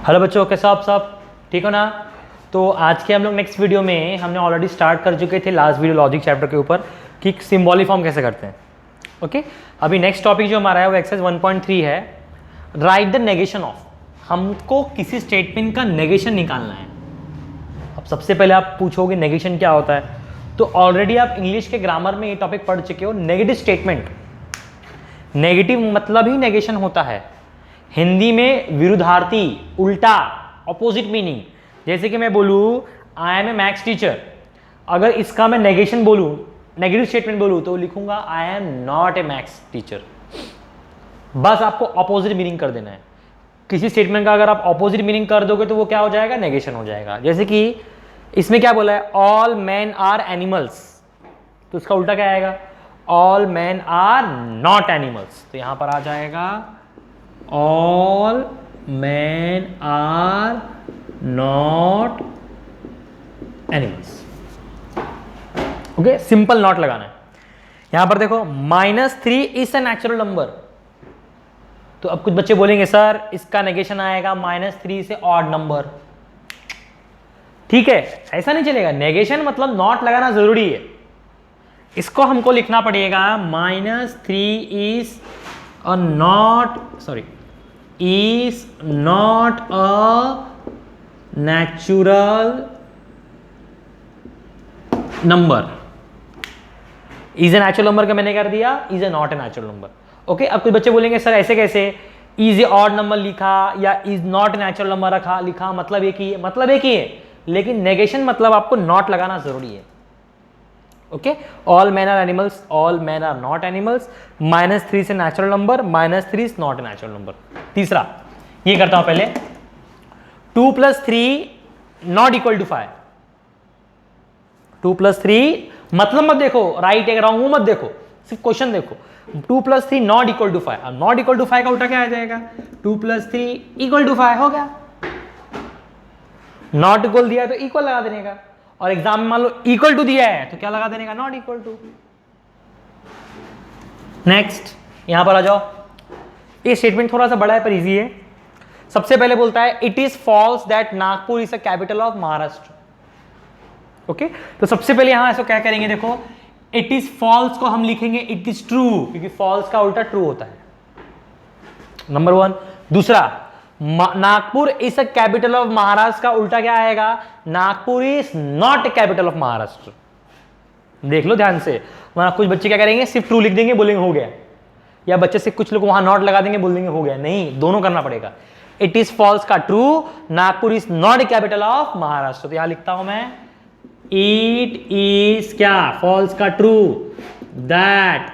Hello बच्चों, कैसे हो आप सब? ठीक हो ना? तो आज के हम लोग नेक्स्ट वीडियो में हमने ऑलरेडी स्टार्ट कर चुके थे लास्ट वीडियो लॉजिक चैप्टर के ऊपर कि सिंबॉलिक फॉर्म कैसे करते हैं। ओके, अभी नेक्स्ट टॉपिक जो हमारा है वो एक्सरसाइज 1.3 है, राइट द नेगेशन ऑफ। हमको किसी स्टेटमेंट का नेगेशन निकालना है। अब सबसे पहले आप पूछोगे नेगेशन क्या होता है, तो ऑलरेडी आप इंग्लिश के ग्रामर में ये टॉपिक पढ़ चुके हो। नेगेटिव स्टेटमेंट, नेगेटिव मतलब ही नेगेशन होता है। हिंदी में विरुद्धार्थी, उल्टा, ऑपोजिट मीनिंग। जैसे कि मैं बोलूँ I am a maths teacher, अगर इसका मैं नेगेशन बोलूँ, नेगेटिव स्टेटमेंट बोलूँ, तो लिखूंगा I am not a maths teacher. बस आपको ऑपोजिट मीनिंग कर देना है। किसी स्टेटमेंट का अगर आप ऑपोजिट मीनिंग कर दोगे तो वो क्या हो जाएगा? नेगेशन हो जाएगा। जैसे कि इसमें क्या बोला है, ऑल मैन आर एनिमल्स, तो इसका उल्टा क्या आएगा? All man are not animals. तो यहां पर आ जाएगा all man are not animals. Okay, simple not लगाना है। यहां पर देखो -3 इज अ नेचुरल नंबर, तो अब कुछ बच्चे बोलेंगे सर इसका नेगेशन आएगा -3 से ऑड नंबर। ठीक है, ऐसा नहीं चलेगा। नेगेशन मतलब नॉट लगाना जरूरी है। इसको हमको लिखना पड़ेगा -3 is a not, sorry, is not a natural number. Is a natural number का मैंने कर दिया, is a not a natural number. Okay, अब कुछ बच्चे बोलेंगे सर ऐसे कैसे, इज ए ऑड नंबर लिखा या is not a natural number रखा, लिखा मतलब एक ही है, मतलब एक ही है, लेकिन नेगेशन मतलब आपको नॉट लगाना जरूरी है। Okay, all man are animals, all man are not animals, -3 से natural number, -3 is not a natural number. तीसरा ये करता हूं पहले, 2 + 3 नॉट इक्वल टू 5। 2 + 3 मतलब मत देखो, राइट है रॉन्ग मत देखो, सिर्फ क्वेश्चन देखो। 2 + 3 नॉट इक्वल टू 5। अब नॉट इक्वल टू 5 का उल्टा क्या आ जाएगा? 2 + 3 = 5 हो गया। नॉट इक्वल दिया है तो इक्वल लगा देने का, और एग्जाम में मान लो इक्वल टू दिया है तो क्या लगा देने का? Not equal to. नेक्स्ट यहां पर आ जाओ, ये स्टेटमेंट थोड़ा सा बड़ा है पर इजी है। सबसे पहले बोलता है it is false that Nagpur is the capital of Maharashtra. Okay, तो सबसे पहले यहां ऐसा क्या करेंगे, देखो इट इज फॉल्स को हम लिखेंगे इट इज ट्रू, क्योंकि फॉल्स का उल्टा ट्रू होता है, नंबर 1। दूसरा, Nagpur is a capital of Maharashtra का उल्टा क्या आएगा? Nagpur is not A capital of Maharashtra. देख लो ध्यान से, वहां कुछ बच्चे क्या करेंगे, सिर्फ ट्रू लिख देंगे, बोलेंगे हो गया, या बच्चे से कुछ लोग वहां नॉट लगा देंगे, बोल देंगे हो गया। नहीं, दोनों करना पड़ेगा। इट इज फॉल्स का true, Nagpur is not A capital of Maharashtra. तो यहां लिखता हूं मैं इट इज क्या? फॉल्स का ट्रू, दैट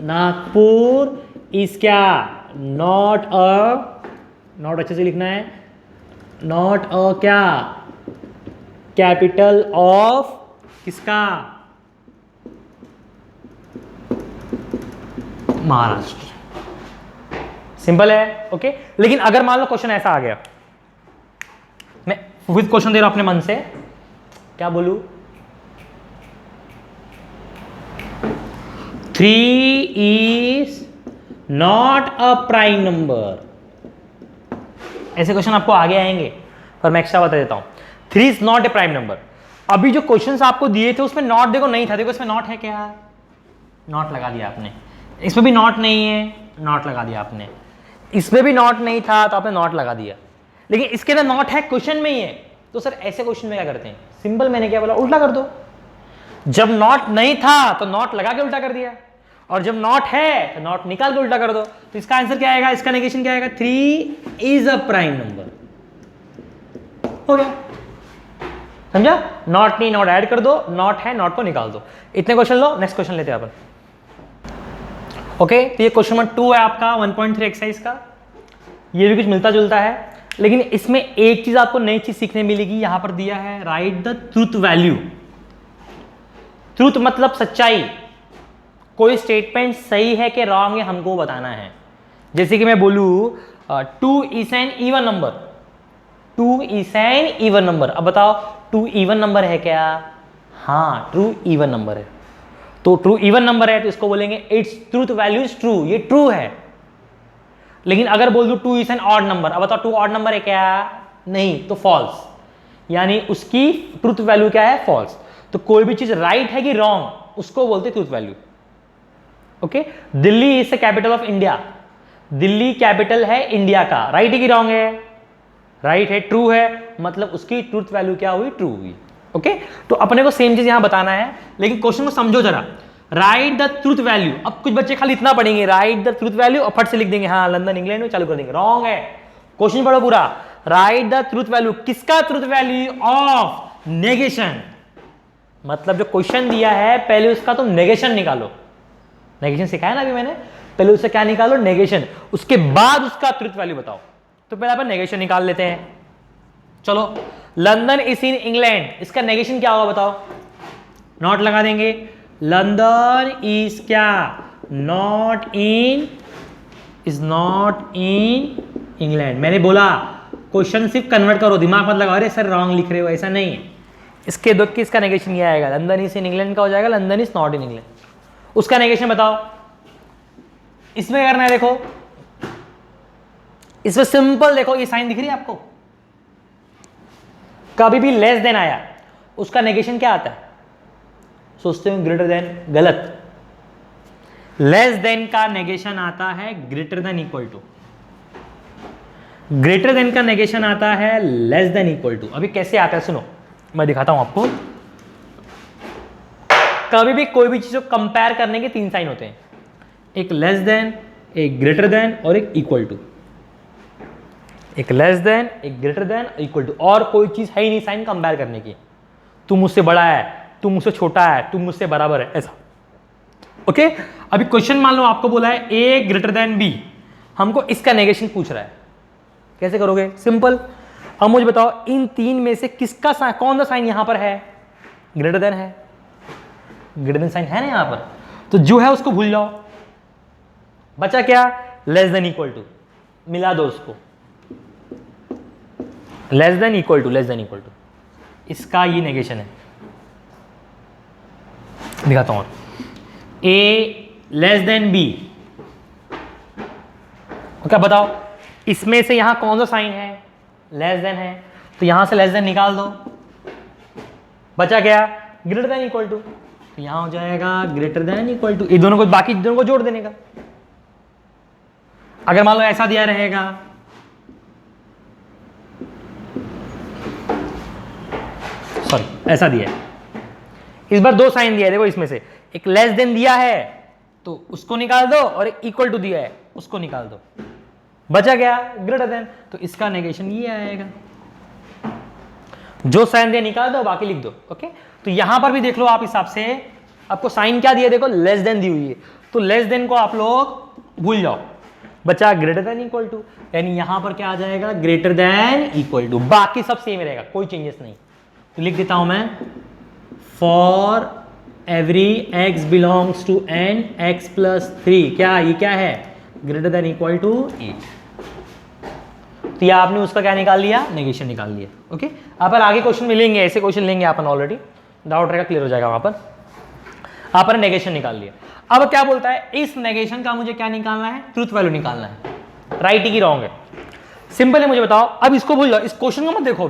नागपुर इज क्या? नॉट अ, नॉट अच्छे से लिखना है, नॉट अ क्या? कैपिटल ऑफ किसका? महाराष्ट्र। सिंपल है। ओके, लेकिन अगर मान लो क्वेश्चन ऐसा आ गया, मैं विद क्वेश्चन दे रहा हूं अपने मन से, क्या बोलूं? 3 is not a prime number. ऐसे क्वेश्चन आपको आगे आएंगे, पर मैं एक्स्ट्रा बता देता हूं। 3 is not A prime number. अभी जो क्वेश्चंस आपको दिए थे उसमें नॉट देखो नहीं था, देखो इसमें नॉट है क्या? नॉट लगा दिया आपने। इसमें भी नॉट नहीं है, नॉट लगा दिया आपने। इसमें भी नॉट नहीं था तो आपने नॉट लगा दिया, लेकिन इसके अंदर नॉट है, क्वेश्चन में ही है। तो सर ऐसे क्वेश्चन में क्या करते हैं? सिंपल, मैंने क्या बोला, उल्टा कर दो। जब नॉट नहीं था तो नॉट लगा के उल्टा कर दिया, और जब नॉट है तो नॉट निकाल के उल्टा कर दो। तो इसका आंसर क्या आएगा? इसका नेगेशन क्या आएगा? 3 इज अ प्राइम नंबर। हो गया, समझा? नॉट नहीं, नॉट ऐड कर दो, नॉट है, नॉट को निकाल दो। इतने क्वेश्चन लो, नेक्स्ट क्वेश्चन लेते हैं अपन। ओके, तो ये क्वेश्चन नंबर 2 है आपका 1.3 एक्सरसाइज का। ये भी कुछ मिलता जुलता है, लेकिन इसमें एक चीज आपको नई चीज सीखने मिलेगी। यहां पर दिया है right the truth value. Truth मतलब सच्चाई, कोई स्टेटमेंट सही है कि रॉन्ग है हमको बताना है। जैसे कि मैं बोलूं 2 is an even number, 2 is an even number. अब बताओ 2 इवन नंबर है क्या? हाँ, ट्रू इवन नंबर है। तो ट्रू इवन नंबर है तो इसको बोलेंगे its truth value is true, ये ट्रू है। लेकिन अगर बोल दूं two is an odd number, अब बताओ टू ऑड नंबर है क्या? नहीं, तो फॉल्स, यानी उसकी ट्रूथ वैल्यू क्या है? फॉल्स। तो कोई भी चीज राइट है कि रॉन्ग, उसको बोलते truth value. Okay, Delhi is the capital of India, Delhi capital है इंडिया का, राइट है कि रॉन्ग है? राइट है, ट्रू है, मतलब उसकी ट्रूथ वैल्यू क्या हुई? ट्रू हुई। ओके, तो अपने को सेम चीज यहां बताना है, लेकिन क्वेश्चन को समझो जरा। राइट द ट्रूथ वैल्यू, अब कुछ बच्चे खाली इतना पढ़ेंगे राइट द ट्रूथ वैल्यू और फट से लिख देंगे हाँ लंदन इंग्लैंड में, चालू कर देंगे। रॉन्ग है, क्वेश्चन पढ़ो पूरा। राइट द ट्रूथ वैल्यू, किसका ट्रूथ वैल्यू? ऑफ नेगेशन, मतलब जो क्वेश्चन दिया है पहले उसका तुम नेगेशन निकालो। नेगेशन सिखाया ना अभी मैंने, पहले उससे क्या निकालो? नेगेशन, उसके बाद उसका ट्रूथ वैल्यू बताओ। तो पहले अपन नेगेशन निकाल लेते हैं। चलो, लंदन इज इन इंग्लैंड, इसका नेगेशन क्या होगा बताओ? नॉट लगा देंगे, लंदन इज क्या? Not in, is not in England. मैंने बोला क्वेश्चन सिर्फ कन्वर्ट करो, दिमाग मत लगाओ अरे सर रॉन्ग लिख रहे हो, ऐसा नहीं है। इसके दो किसका नेगेशन ये आएगा? लंदन इज इन इंग्लैंड का हो जाएगा London is not in England. उसका नेगेशन बताओ। इसमें करना है, देखो इसमें सिंपल, देखो ये साइन दिख रही है आपको? कभी भी लेस देन आया उसका नेगेशन क्या आता है? सोचते हो ग्रेटर देन, गलत। लेस देन का नेगेशन आता है greater than equal to, greater than का नेगेशन आता है लेस देन इक्वल टू। अभी कैसे आता है सुनो, मैं दिखाता हूं आपको। कभी भी कोई भी चीज को कंपेयर करने के तीन साइन होते हैं, एक लेस देन, एक ग्रेटर देन और एक इक्वल टू। एक लेस देन, एक ग्रेटर देन, इक्वल टू, और कोई चीज है ही नहीं साइन कंपेयर करने की। तू मुझसे बड़ा है, तू मुझसे छोटा है, तू मुझसे बराबर है, ऐसा। ओके, अभी क्वेश्चन मान लो आपको बोला है ए ग्रेटर देन बी, हमको इसका नेगेशन पूछ रहा है, कैसे करोगे? सिंपल, अब मुझे बताओ इन तीन में से किसका साइन, कौन सा साइन यहां पर है? ग्रेटर देन है, ग्रेटर देन साइन है ना यहां पर, तो जो है उसको भूल जाओ। बचा क्या? लेस देन इक्वल टू, मिला दो उसको। Less than equal to, less than equal to, इसका ये नेगेशन है। दिखाता हूं, ए लेस देन बी, क्या बताओ इसमें से यहां कौन सा साइन है? लेस देन है, तो यहां से लेस देन निकाल दो। बचा क्या? ग्रेटर देन इक्वल टू, तो यहां हो जाएगा ग्रेटर देन इक्वल टू, ये दोनों को, बाकी दोनों को जोड़ देने का। अगर मान लो ऐसा दिया रहेगा, सॉरी ऐसा दिया है, इस बार दो साइन दिया है, देखो इसमें से एक लेस देन दिया है तो उसको निकाल दो, और एक इक्वल टू दिया है उसको निकाल दो। बचा गया ग्रेटर देन, तो इसका नेगेशन ये आएगा। जो साइन दिया निकाल दो, बाकी लिख दो। ओके, तो यहां पर भी देख लो आप हिसाब से, आपको साइन क्या दिया? देखो लेस देन दी हुई है, तो लेस देन को आप लोग भूल जाओ। बचा ग्रेटर देन इक्वल टू, यानी यहां पर क्या आ जाएगा? ग्रेटर देन इक्वल टू, बाकी सब सेम रहेगा, कोई चेंजेस नहीं। तो लिख देता हूं मैं, for every x belongs to n x plus 3, क्या ये क्या है? Greater than equal to 8। तो ये आपने उसका क्या निकाल लिया? नेगेशन निकाल लिया। ओके, अपन आगे क्वेश्चन मिलेंगे, ऐसे क्वेश्चन लेंगे अपन, ऑलरेडी डाउट रहेगा, क्लियर हो जाएगा वहां पर। आपने नेगेशन निकाल लिया। अब क्या बोलता है? इस नेगेशन का मुझे क्या निकालना है? ट्रूथ वैल्यू निकालना है, राइट ही की रॉन्ग है। सिंपल है, मुझे बताओ। अब इसको भूल जाओ, इस क्वेश्चन को मत देखो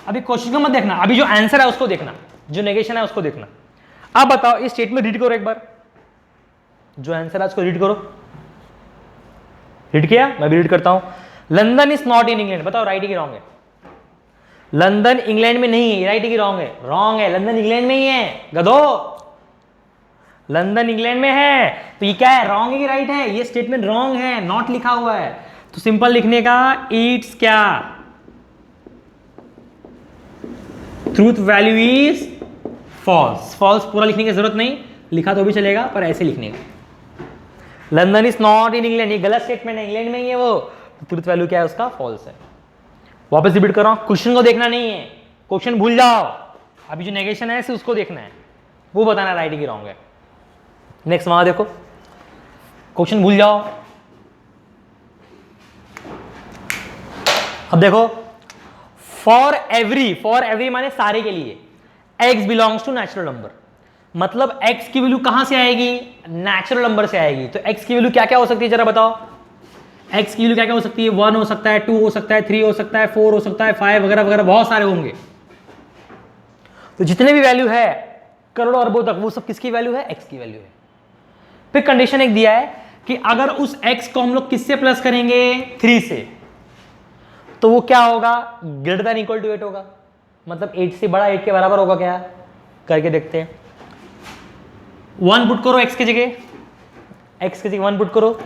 अभी क्वेश्चन को मत देखना, अभी जो आंसर है उसको देखना, जो नेगेशन है उसको देखना। अब बताओ इस स्टेटमेंट रीड करो एक बार, जो आंसर है उसको रीड करो। रीड किया? मैं भी रीड करता हूं। London is not in England, बताओ राइट है कि रॉन्ग है? लंदन इंग्लैंड में नहीं है, राइट है कि रॉन्ग है? रॉन्ग है, लंदन इंग्लैंड में ही है गधो, लंदन इंग्लैंड में है। तो ये क्या है? रॉन्ग है कि राइट है? ये स्टेटमेंट रॉन्ग है, नॉट लिखा हुआ है। तो सिंपल लिखने का, इट्स क्या? Truth value is false. False पूरा लिखने की जरूरत नहीं, लिखा तो भी चलेगा, पर ऐसे लिखने का। London is not in England, ये गलत स्टेटमेंट है, इंग्लैंड में ही है वो। ट्रूथ वैल्यू क्या है उसका? फॉल्स है। वापस रिपीट कर रहा हूं, क्वेश्चन को देखना नहीं है, क्वेश्चन भूल जाओ, अभी जो नेगेशन है उसको देखना है, वो बताना राइट की रॉन्ग है। नेक्स्ट वहां देखो, क्वेश्चन भूल जाओ। अब देखो, फॉर एवरी माने सारे के लिए, x belongs to natural number, मतलब x की वैल्यू कहां से आएगी? नेचुरल नंबर से आएगी। तो x की वैल्यू क्या क्या हो सकती है जरा बताओ? एक्स की वैल्यू क्या क्या हो सकती है, 1 हो सकता है, 2 हो सकता है, 3 हो सकता है, 4 हो सकता है, 5 वगैरह वगैरह बहुत सारे होंगे। तो जितने भी वैल्यू है करोड़ों अरबों तक, वो सब किसकी वैल्यू है, एक्स की वैल्यू है। फिर कंडीशन एक दिया है कि अगर उस एक्स को हम लोग किससे प्लस करेंगे, 3 से, तो वो क्या होगा, ग्रेटर देन इक्वल टू 8 होगा। मतलब 8 से बड़ा 8 के बराबर होगा क्या, करके देखते हैं। 1 पुट करो एक्स की जगह, एक्स की जगह 1 पुट करो,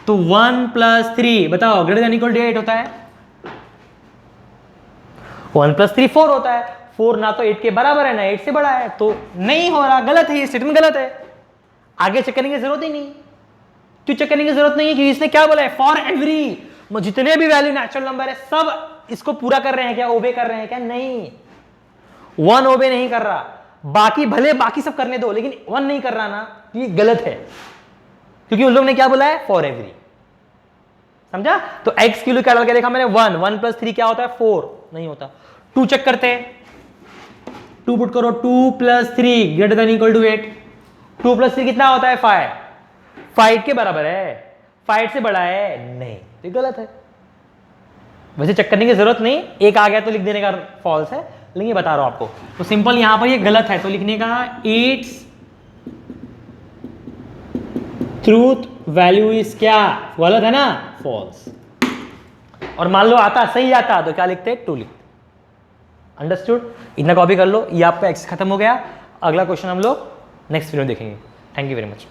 तो 1 + 3 बताओ ग्रेटर देन इक्वल टू 8 होता है। 1 + 3 4 होता है। 4 ना तो 8 के बराबर है ना 8 से बड़ा है, तो नहीं हो रहा, गलत है, ये स्टेटमेंट गलत है। आगे चेक करने की जरूरत ही नहीं। क्यों चेक करने की जरूरत नहीं है, क्योंकि इसने क्या बोला है, फॉर एवरी, जितने भी वैल्यू नेचुरल नंबर है सब इसको पूरा कर रहे हैं क्या, ओबे कर रहे हैं क्या, नहीं। 1 ओबे नहीं कर रहा, बाकी भले बाकी सब करने दो, लेकिन 1 नहीं कर रहा ना, ये गलत है, क्योंकि उन लोग ने क्या बोला है, फॉर एवरी। समझा? तो x की वैल्यू क्या डाल के देखा मैंने, 1 1 + 3 क्या होता है, 4 नहीं होता। 2 चेक करते हैं, 2 पुट करो, 2 + 3 ग्रेटर देन इक्वल टू 8। 2 + 3 कितना होता है, 5 5 के बराबर है, 5 से बड़ा है नहीं, तो गलत है। वैसे चेक करने की जरूरत नहीं, एक आ गया तो लिख देने का फॉल्स है, लेकिन ये बता रहा हूं आपको, तो सिंपल यहां पर ये गलत है, तो लिखने का 8 ट्रूथ वैल्यू इज क्या, गलत है ना, फॉल्स। और मान लो आता सही आता तो क्या लिखते, 2 लिखते। अंडरस्टूड? इतना कॉपी कर लो, ये आपका एक्स खत्म हो गया। अगला क्वेश्चन हम लोग नेक्स्ट वीडियो में देखेंगे। Thank you very much.